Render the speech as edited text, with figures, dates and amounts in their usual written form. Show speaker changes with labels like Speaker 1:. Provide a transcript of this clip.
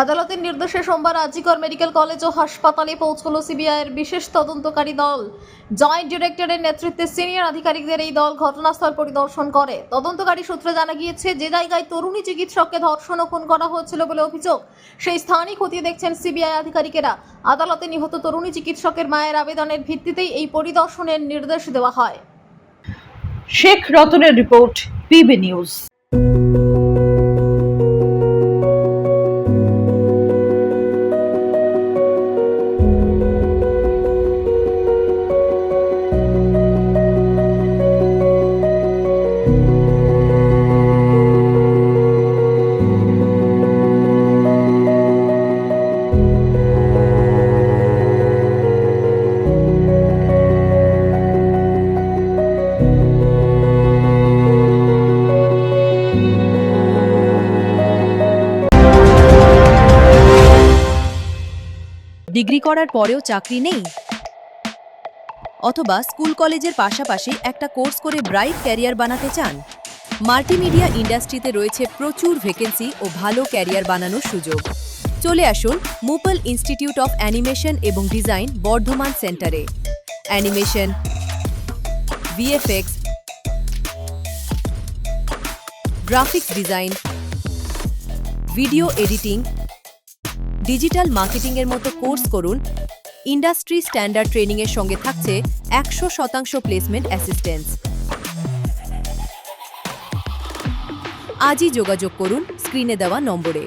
Speaker 1: আদালতের নির্দেশে সোমবার আজিকর মেডিকেল কলেজ ও হাসপাতালে পৌঁছল সিবিআইয়ের বিশেষ তদন্তকারী দল। জয়েন্ট ডিরেক্টরের নেতৃত্বে সিনিয়র আধিকারিকদের এই দল ঘটনাস্থল পরিদর্শন করে। তদন্তকারী সূত্রে জানা গিয়েছে, যে জায়গায় তরুণী চিকিৎসককে ধর্ষণ ও খুন করা হয়েছিল বলে অভিযোগ, সেই স্থানই খতিয়ে দেখছেন সিবিআই আধিকারিকেরা। আদালতে নিহত তরুণী চিকিৎসকের মায়ের আবেদনের ভিত্তিতেই এই পরিদর্শনের নির্দেশ দেওয়া হয়।
Speaker 2: শেখ রতনের রিপোর্ট, পিবি নিউজ।
Speaker 3: ডিগ্রি করার পরেও চাকরি নেই, অথবা স্কুল কলেজের পাশাপাশি একটা কোর্স করে ব্রাইট ক্যারিয়ার বানাতে চান? মাল্টিমিডিয়া ইন্ডাস্ট্রিতে রয়েছে প্রচুর ভ্যাকেন্সি ও ভালো ক্যারিয়ার বানানোর সুযোগ। চলে আসুন মুপল ইনস্টিটিউট অফ অ্যানিমেশন এবং ডিজাইন বর্ধমান সেন্টারে। Animation, VFX, graphics design, video editing, digital মার্কেটিংয়ের মতো কোর্স করুন। ইন্ডাস্ট্রি স্ট্যান্ডার্ড ট্রেনিংয়ের সঙ্গে থাকছে 100% প্লেসমেন্ট অ্যাসিস্ট্যান্স। আজই যোগাযোগ করুন স্ক্রিনে দেওয়া নম্বরে।